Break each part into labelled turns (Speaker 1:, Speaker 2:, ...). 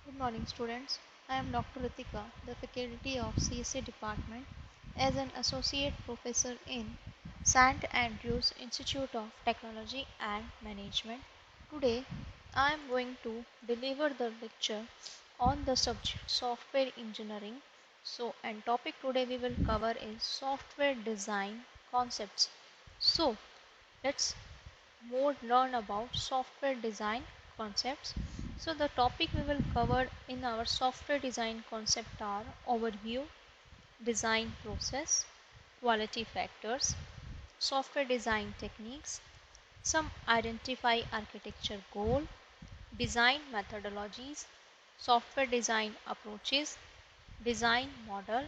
Speaker 1: Good morning, students. I am Dr. Ritika, the faculty of CSA department as an associate professor in St. Andrews Institute of Technology and Management. Today, I am going to deliver the lecture on the subject software engineering. And topic today we will cover is software design concepts. So, let's more learn about software design concepts. So the topic we will cover in our software design concept are overview, design process, quality factors, software design techniques, some identify architecture goal, design methodologies, software design approaches, design model,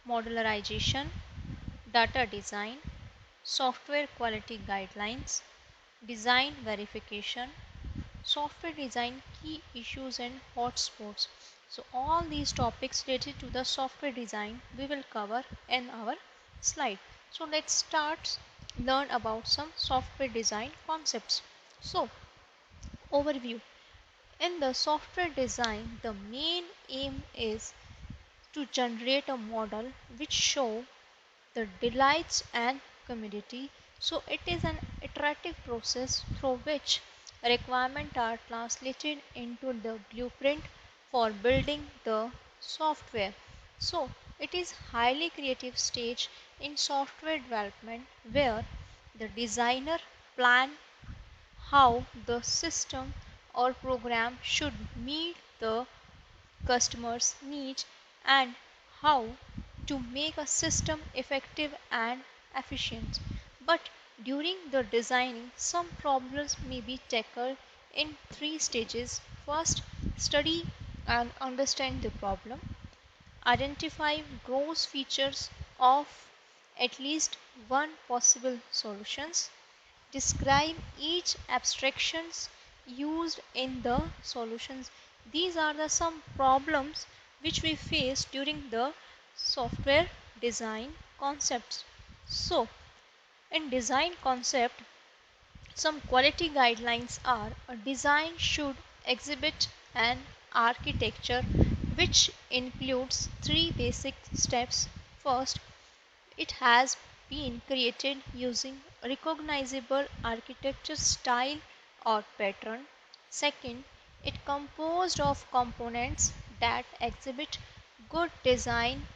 Speaker 1: modularization, data design, software quality guidelines, design verification, software design key issues and hotspots. So all these topics related to the software design we will cover in our slide. So let's start learn about some software design concepts. So overview. In the software design, the main aim is to generate a model which show the delights and community. So it is an iterative process through which requirements are translated into the blueprint for building the software. So it is highly creative stage in software development where the designer plan how the system or program should meet the customers' needs and how to make a system effective and efficient. But during the designing, some problems may be tackled in three stages. First, study and understand the problem. Identify gross features of at least one possible solutions. Describe each abstractions used in the solutions. These are the some problems which we face during the software design concepts. So in design concept, some quality guidelines are a design should exhibit an architecture which includes three basic steps. First, it has been created using recognizable architecture style or pattern. Second, it composed of components that exhibit good design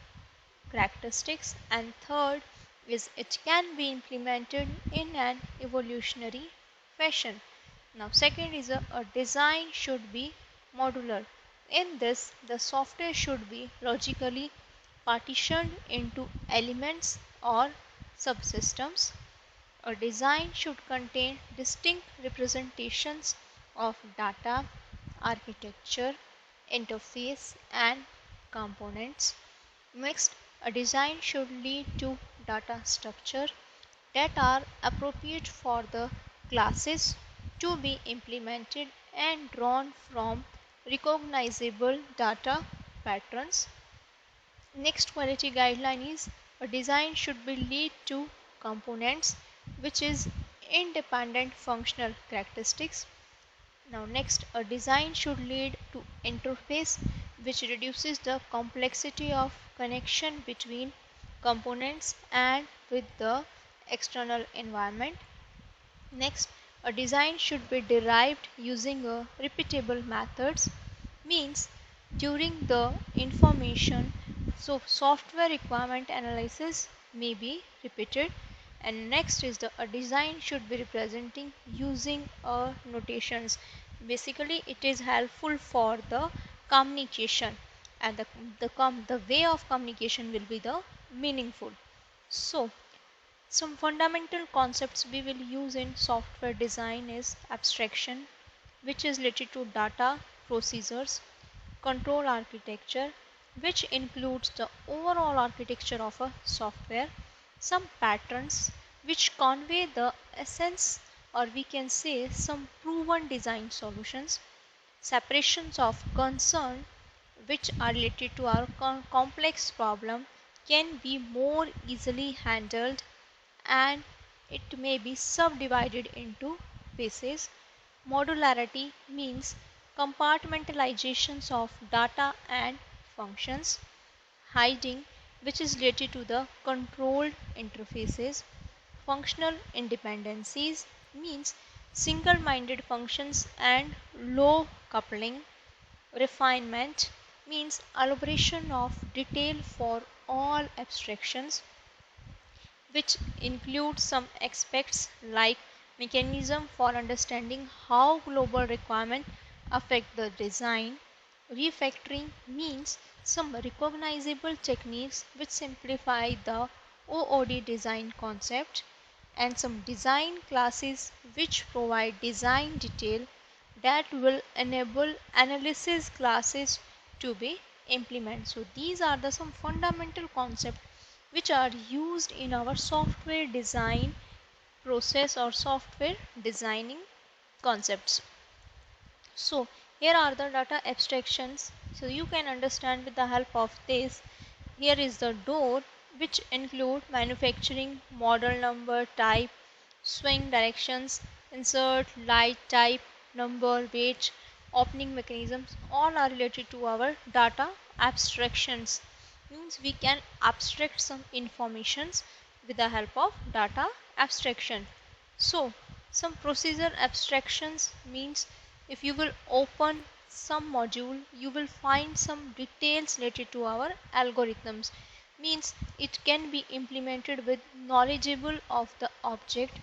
Speaker 1: characteristics. And third is it can be implemented in an evolutionary fashion. Now second is a design should be modular. In this, the software should be logically partitioned into elements or subsystems. A design should contain distinct representations of data, architecture, interface, and components. Next, a design should lead to data structure that are appropriate for the classes to be implemented and drawn from recognizable data patterns. Next quality guideline is a design should be lead to components which is independent functional characteristics. Now next, a design should lead to interface which reduces the complexity of connection between components and with the external environment. Next, a design should be derived using a repeatable methods, means during the information, so software requirement analysis may be repeated. And next is a design should be representing using notations. Basically it is helpful for the communication, and the way of communication will be the meaningful. So some fundamental concepts we will use in software design is abstraction, which is related to data procedures, control architecture, which includes the overall architecture of a software, some patterns which convey the essence, or we can say some proven design solutions, separations of concern which are related to our complex problem can be more easily handled, and it may be subdivided into pieces. Modularity means compartmentalizations of data and functions, hiding, which is related to the controlled interfaces, functional independencies means single-minded functions and low coupling, refinement means elaboration of detail for all abstractions, which include some aspects like mechanism for understanding how global requirements affect the design. Refactoring means some recognizable techniques which simplify the OOD design concept, and some design classes which provide design detail that will enable analysis classes to be implemented. So these are the some fundamental concepts which are used in our software design process or software designing concepts. So here are the data abstractions. So you can understand with the help of this. Here is the door, which include manufacturing, model number, type, swing directions, insert, light type, number, weight, opening mechanisms, all are related to our data abstractions. Means we can abstract some informations with the help of data abstraction. So some procedure abstractions means if you will open some module, you will find some details related to our algorithms. Means it can be implemented with knowledgeable of the object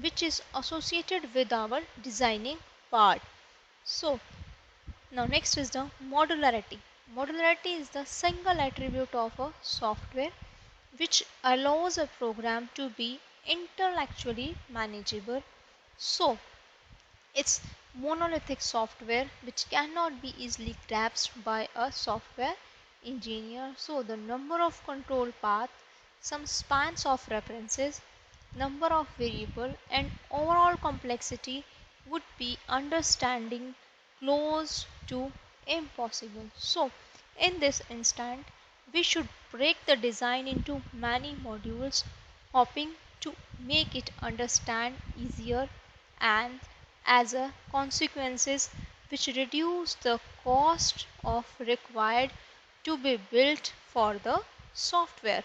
Speaker 1: which is associated with our designing part. So now next is the modularity. Modularity is the single attribute of a software which allows a program to be intellectually manageable. So it's monolithic software which cannot be easily grasped by a software engineer. So the number of control paths, some spans of references, number of variable and overall complexity would be understanding close to impossible. So in this instant we should break the design into many modules, hoping to make it understand easier and as a consequences which reduce the cost of required to be built for the software.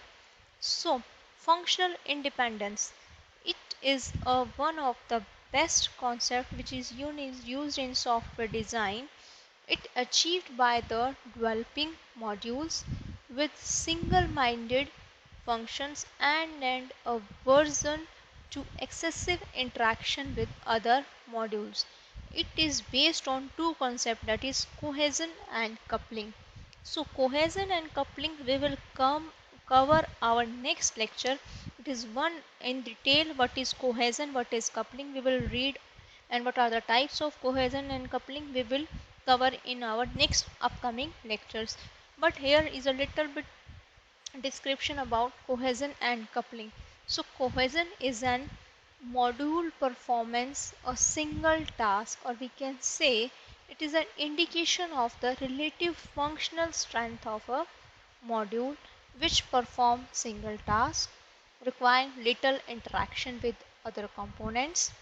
Speaker 1: So functional independence, it is one of the best concept which is used in software design. It achieved by the developing modules with single-minded functions and a version to excessive interaction with other modules. It is based on two concepts, that is cohesion and coupling. So cohesion and coupling we will cover our next lecture. It is one in detail what is cohesion, what is coupling we will read, and what are the types of cohesion and coupling we will cover in our next upcoming lectures. But here is a little bit description about cohesion and coupling. So cohesion is an module performance a single task, or we can say it is an indication of the relative functional strength of a module which perform single task requiring little interaction with other components,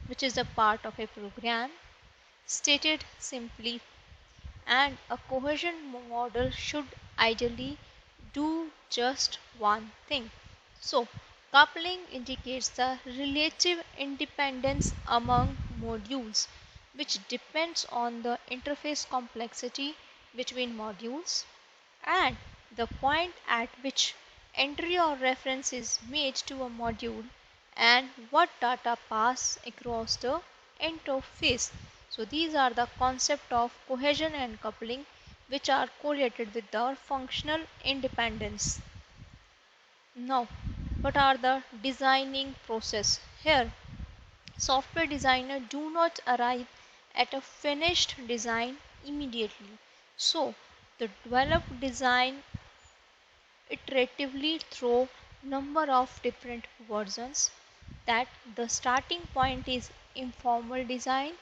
Speaker 1: which is a part of a program. Stated simply, and a cohesion model should ideally do just one thing. So coupling indicates the relative independence among modules, which depends on the interface complexity between modules and the point at which entry or reference is made to a module and what data pass across the interface. So these are the concept of cohesion and coupling which are correlated with our functional independence. Now what are the designing process? Here software designer do not arrive at a finished design immediately. So the developed design iteratively through number of different versions, that the starting point is informal design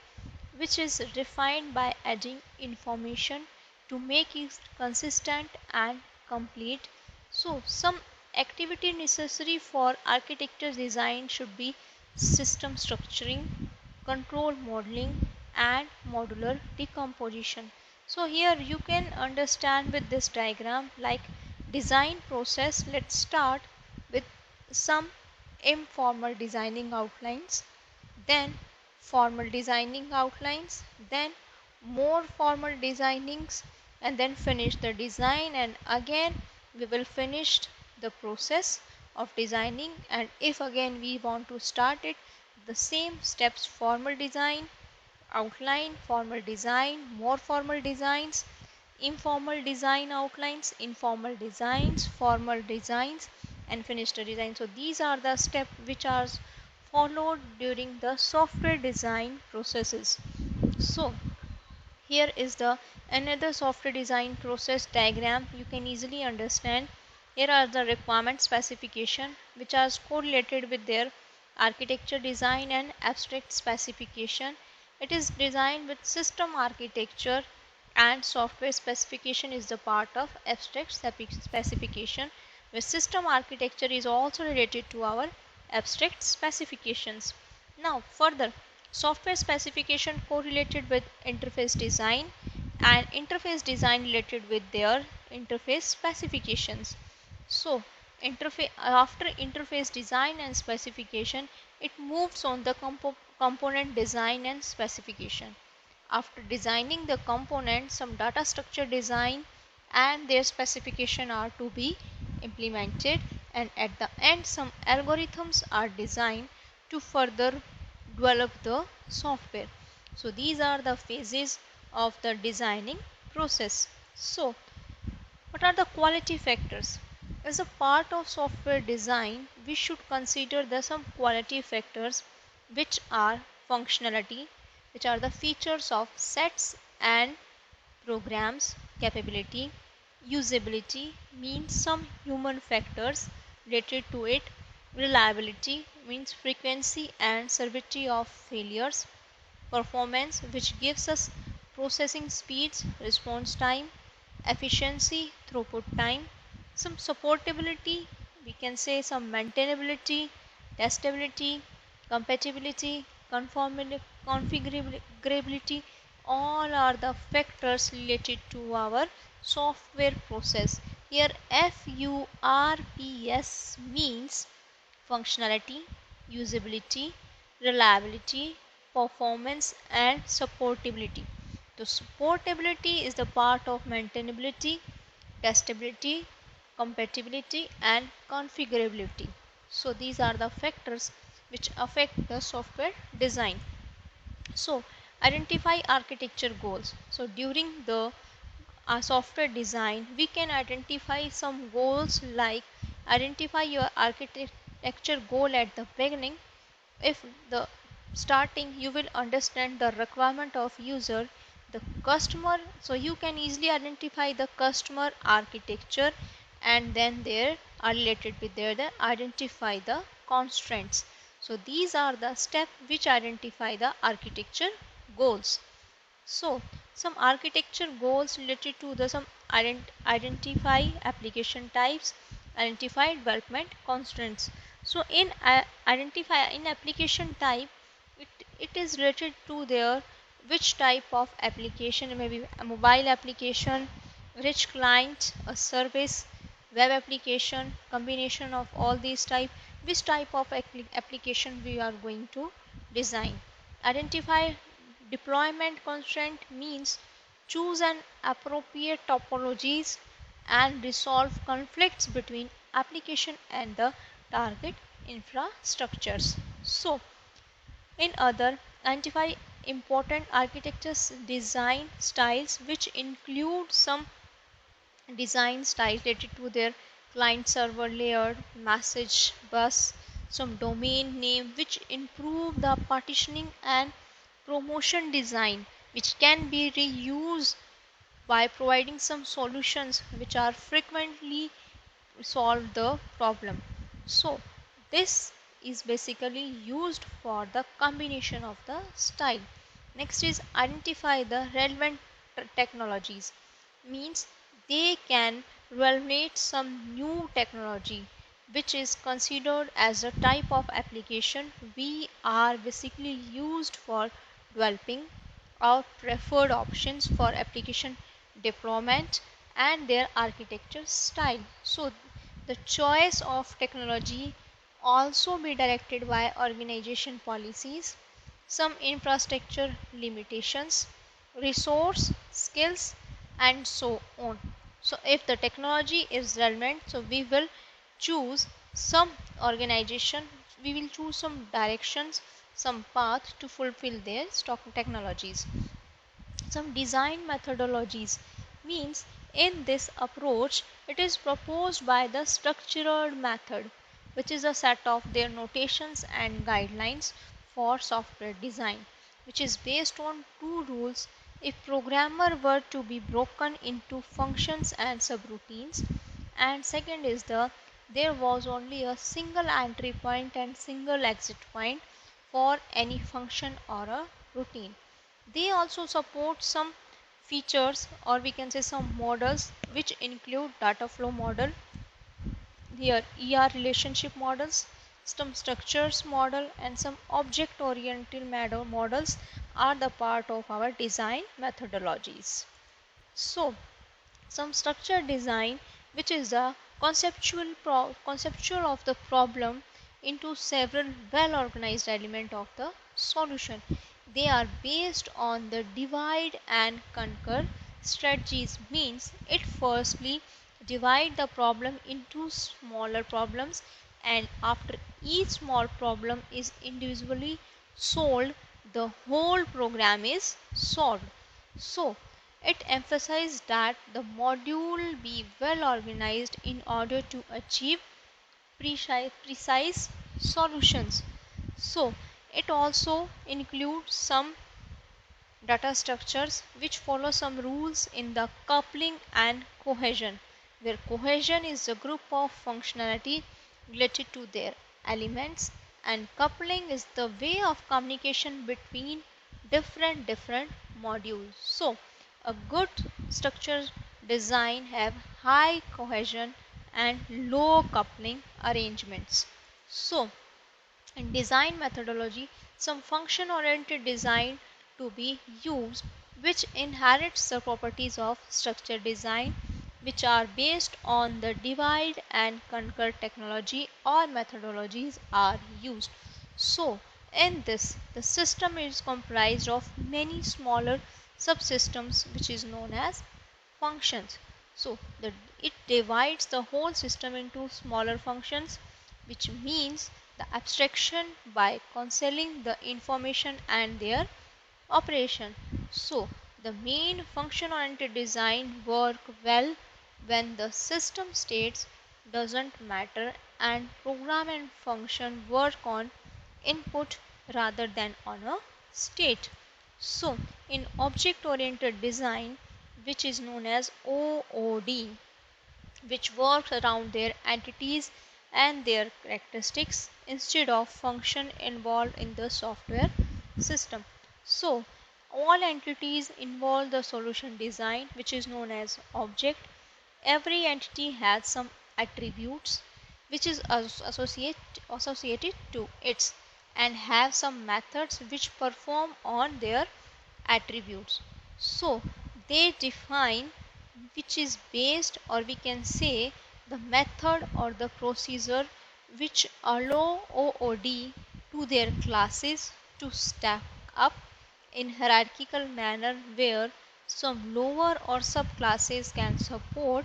Speaker 1: which is refined by adding information to make it consistent and complete. So some activity necessary for architecture design should be system structuring, control modeling and modular decomposition. So here you can understand with this diagram like design process. Let's start with some informal designing outlines, then formal designing outlines, then more formal designings, and then finish the design, and again we will finish the process of designing. And if again we want to start it, the same steps: formal design, outline, formal design, more formal designs, informal design outlines, informal designs, formal designs, and finish the design. So these are the steps which are followed during the software design processes. So here is the another software design process diagram. You can easily understand. Here are the requirement specification which are correlated with their architecture design and abstract specification. It is designed with system architecture, and software specification is the part of abstract specification, where system architecture is also related to our abstract specifications. Now further, software specification correlated with interface design, and interface design related with their interface specifications. So after interface design and specification, it moves on the component design and specification. After designing the component, some data structure design and their specification are to be implemented, and at the end some algorithms are designed to further develop the software. So these are the phases of the designing process. So what are the quality factors? As a part of software design, we should consider the some quality factors which are functionality, which are the features of sets and programs, capability, usability means some human factors related to it, reliability means frequency and severity of failures, performance which gives us processing speeds, response time, efficiency, throughput time, some supportability, we can say some maintainability, testability, compatibility, configurability, all are the factors related to our software process. Here FURPS means functionality, usability, reliability, performance, and supportability. The supportability is the part of maintainability, testability, compatibility, and configurability. So these are the factors which affect the software design. So identify architecture goals. So during the software design, we can identify some goals like identify your architecture goal at the beginning. If the starting you will understand the requirement of user, the customer, so you can easily identify the customer architecture, and then there are related with there the identify the constraints. So these are the steps which identify the architecture goals. So some architecture goals related to the some identify application types, identify development constraints. So in identify in application type, it is related to their which type of application, maybe a mobile application, rich client, a service, web application, combination of all these type, which type of application we are going to design. Identify deployment constraint means choose an appropriate topologies and resolve conflicts between application and the target infrastructures. So in other, identify important architectures design styles which include some design styles related to their client server layer, message bus, some domain name which improve the partitioning, and promotion design which can be reused by providing some solutions which are frequently solve the problem. So this is basically used for the combination of the style. Next is identify the relevant technologies, means they can relate some new technology which is considered as a type of application we are basically used for developing or preferred options for application deployment and their architecture style. So the choice of technology also be directed by organization policies, some infrastructure limitations, resource, skills, and so on. So if the technology is relevant, so we will choose some organization, we will choose some directions, some path to fulfill their stock technologies. Some design methodologies means in this approach it is proposed by the structured method, which is a set of their notations and guidelines for software design, which is based on two rules. If programmer were to be broken into functions and subroutines, and second is there was only a single entry point and single exit point for any function or a routine. They also support some features, or we can say some models, which include data flow model, here ER relationship models, some structures model, and some object oriented models are the part of our design methodologies. So some structure design, which is the conceptual of the problem into several well organized element of the solution. They are based on the divide and conquer strategies, means it firstly divide the problem into smaller problems, and after each small problem is individually solved, the whole program is solved. So it emphasized that the module be well organized in order to achieve precise solutions. So it also includes some data structures which follow some rules in the coupling and cohesion, where cohesion is a group of functionality related to their elements, and coupling is the way of communication between different modules. So a good structure design have high cohesion and low coupling arrangements. So in design methodology, some function oriented design to be used, which inherits the properties of structure design, which are based on the divide and conquer technology or methodologies are used. So in this, the system is comprised of many smaller subsystems, which is known as functions. So it divides the whole system into smaller functions, which means the abstraction by concealing the information and their operation. So the main function oriented design work well when the system states doesn't matter and program and function work on input rather than on a state. So in object oriented design, which is known as OOD, which works around their entities and their characteristics instead of function involved in the software system. So all entities involve the solution design, which is known as object. Every entity has some attributes which is associated to its, and have some methods which perform on their attributes. So they define, which is based, or we can say the method or the procedure which allow OOD to their classes to stack up in hierarchical manner, where some lower or subclasses can support,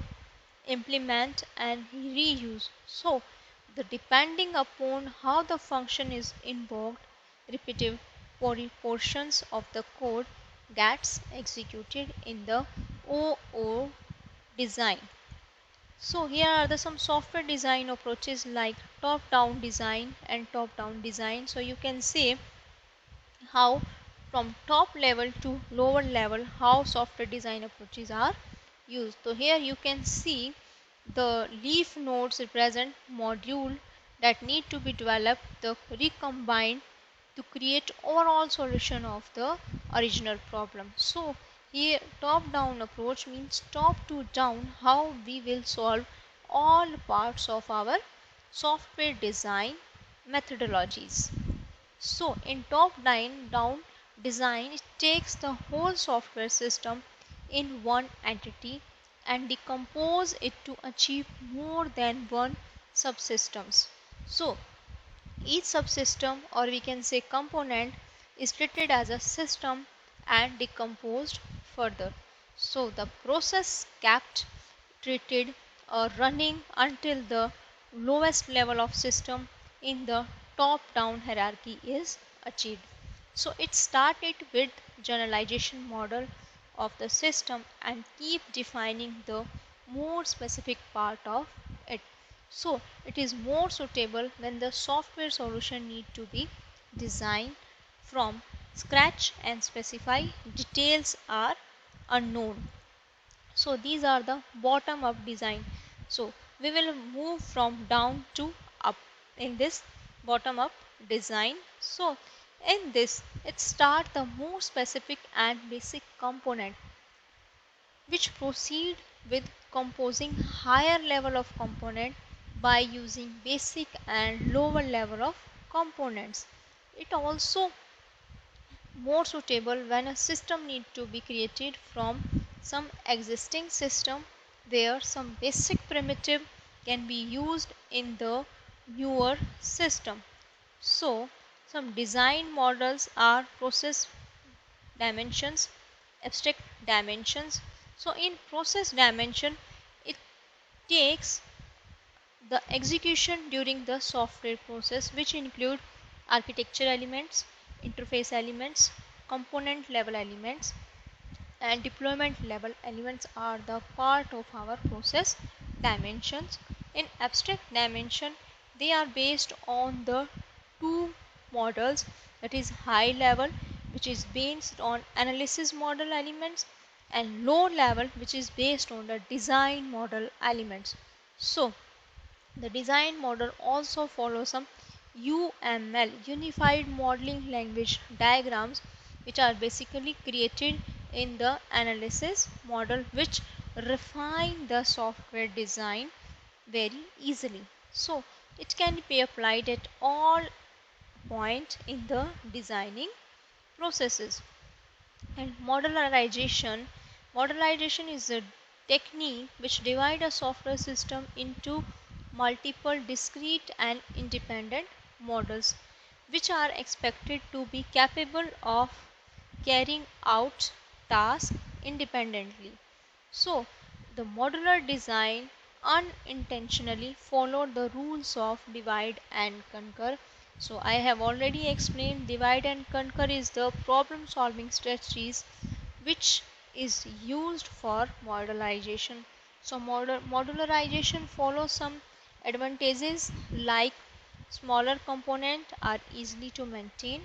Speaker 1: implement and reuse. So the depending upon how the function is invoked, repetitive portions of the code gets executed in the OO design. So here are the some software design approaches like top down design and top down design. So you can say how from top level to lower level how software design approaches are used. So here you can see the leaf nodes represent module that need to be developed, the recombined to create overall solution of the original problem. So here top down approach means top to down how we will solve all parts of our software design methodologies. So in top down design, it takes the whole software system in one entity and decompose it to achieve more than one subsystems. So each subsystem, or we can say component, is treated as a system and decomposed further. So the process kept treated or running until the lowest level of system in the top down hierarchy is achieved. So it started with generalization model of the system and keep defining the more specific part of it. So it is more suitable when the software solution need to be designed from scratch and specify details are unknown. So these are the bottom up design. So we will move from down to up in this bottom up design. So in this, it start the more specific and basic component, which proceed with composing higher level of component by using basic and lower level of components. It also more suitable when a system need to be created from some existing system where some basic primitive can be used in the newer system. So some design models are process dimensions, abstract dimensions. So in process dimension, it takes the execution during the software process, which include architecture elements, interface elements, component level elements, and deployment level elements are the part of our process dimensions. In abstract dimension, they are based on the two models, that is high level, which is based on analysis model elements, and low level, which is based on the design model elements. So the design model also follows some UML, Unified Modeling Language diagrams, which are basically created in the analysis model, which refine the software design very easily. So it can be applied at all point in the designing processes. And modularization is a technique which divides a software system into multiple discrete and independent models, which are expected to be capable of carrying out tasks independently. So the modular design unintentionally followed the rules of divide and conquer. So I have already explained divide and conquer is the problem solving strategies which is used for modularization. So modularization follows some advantages like smaller components are easily to maintain,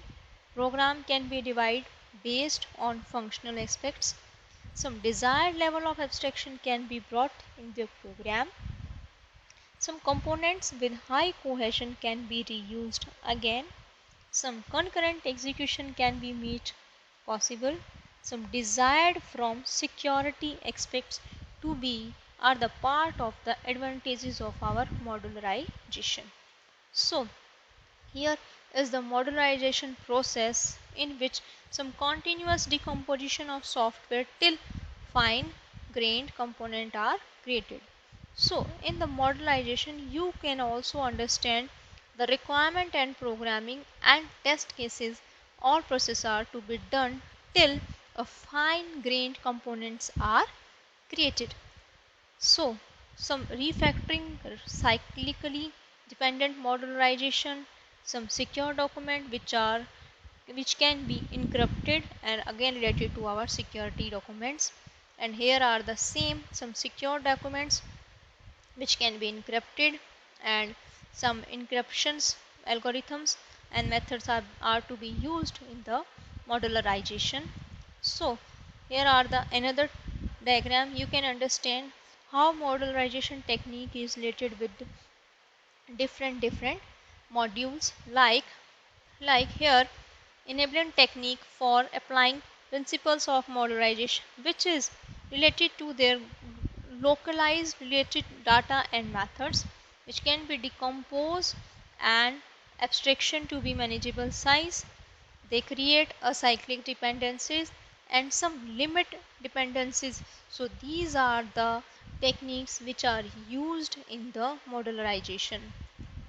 Speaker 1: program can be divided based on functional aspects, some desired level of abstraction can be brought in the program. Some components with high cohesion can be reused again. Some concurrent execution can be made possible. Some desired from security aspects to be are the part of the advantages of our modularization. So here is the modularization process in which some continuous decomposition of software till fine grained components are created. So in the modularization, you can also understand the requirement and programming and test cases. All processes are to be done till a fine grained components are created. So some refactoring, cyclically dependent modularization, some secure document which can be encrypted and again related to our security documents. And here are the same some secure documents which can be encrypted, and some encryptions algorithms and methods are to be used in the modularization. So here are the another diagram. You can understand how modularization technique is related with different modules, like here enabling technique for applying principles of modularization, which is related to their localized related data and methods, which can be decomposed and abstraction to be manageable size, They create a cyclic dependencies and some limit dependencies. So these are the techniques which are used in the modularization.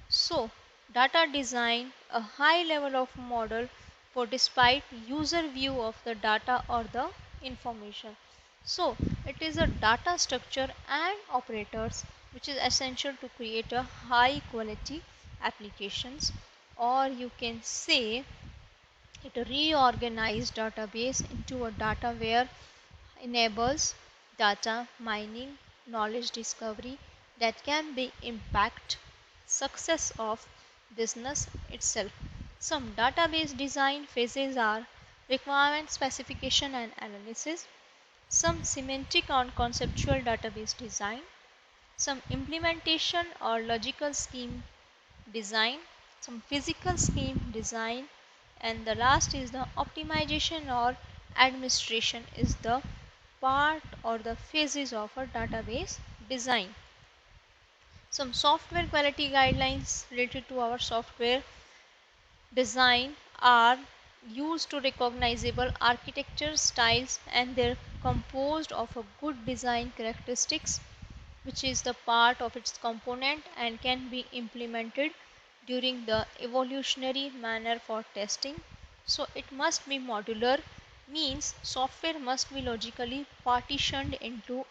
Speaker 1: So data design a high level of model for despite user view of the data or the information. So it is a data structure and operators which is essential to create a high quality applications, or you can say it reorganized database into a data where enables data mining, knowledge discovery that can be impact success of business itself. Some database design phases are requirement specification and analysis, some semantic and conceptual database design, some implementation or logical scheme design, some physical scheme design, and the last is the optimization or administration is the part or the phases of a database design. Some software quality guidelines related to our software design are used to recognizable architecture styles, and they're composed of a good design characteristics which is the part of its component and can be implemented during the evolutionary manner for testing. So it must be modular, means software must be logically partitioned into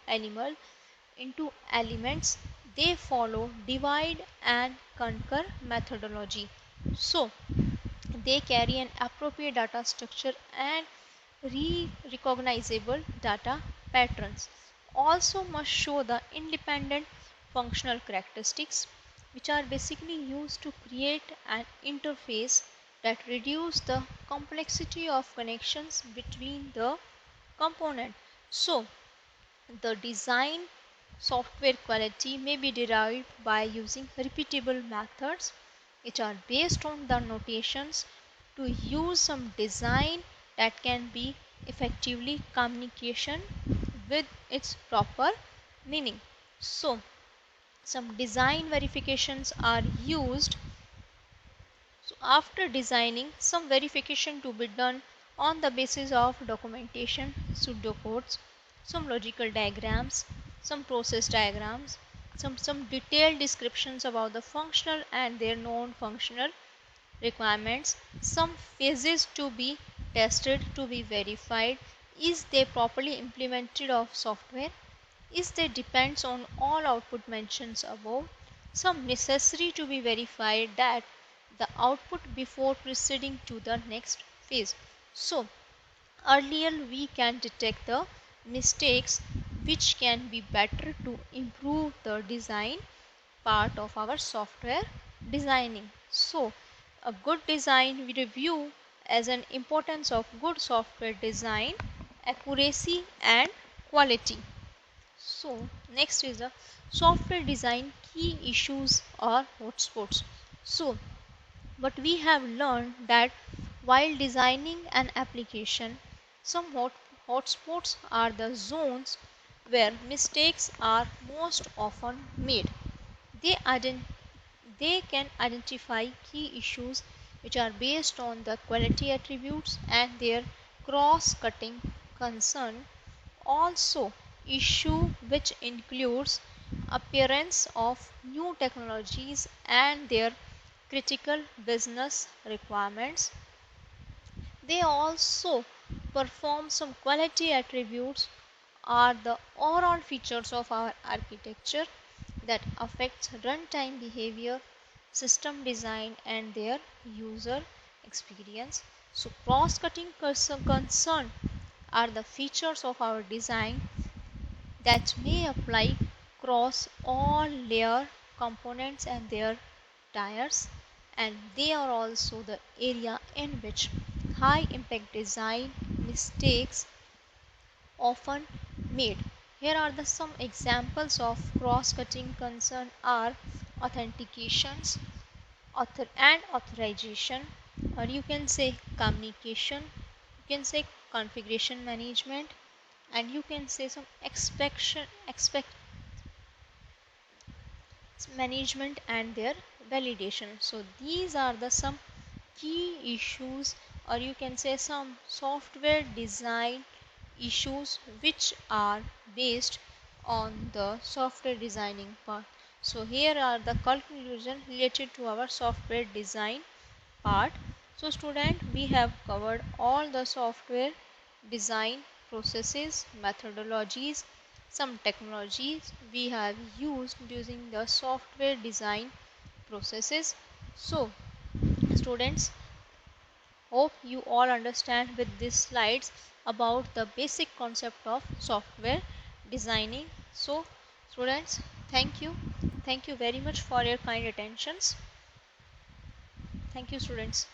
Speaker 1: elements. They follow divide and conquer methodology. So they carry an appropriate data structure and recognizable data patterns. Also must show the independent functional characteristics which are basically used to create an interface that reduce the complexity of connections between the component. So the design software quality may be derived by using repeatable methods which are based on the notations to use some design that can be effectively communication with its proper meaning. So some design verifications are used. So after designing, some verification to be done on the basis of documentation, pseudocodes, some logical diagrams, some process diagrams, some detailed descriptions about the functional and their non-functional requirements, some phases to be tested to be verified. Is they properly implemented of software? Is they depends on all output mentions above? Some necessary to be verified that the output before proceeding to the next phase. So earlier we can detect the mistakes which can be better to improve the design part of our software designing. So a good design we review as an importance of good software design, accuracy and quality. So next is the software design key issues or hotspots. So but we have learned that while designing an application, some hotspots are the zones where mistakes are most often made. They, they can identify key issues which are based on the quality attributes and their cross cutting concern. Also issue which includes appearance of new technologies and their critical business requirements. They also perform some quality attributes are the overall features of our architecture that affects runtime behavior, system design and their user experience. So cross-cutting concern are the features of our design that may apply across all layer components and their tiers, and they are also the area in which high impact design mistakes often made. Here are the some examples of cross-cutting concern are authentications, author and authorization, or you can say communication, you can say configuration management, and you can say some expect management and their validation. So these are the some key issues or you can say some software design issues which are based on the software designing part. So here are the conclusion related to our software design part. So student, we have covered all the software design processes, methodologies, some technologies we have used using the software design processes. So students, hope you all understand with these slides about the basic concept of software designing. So students, thank you. Thank you very much for your kind attentions. Thank you students.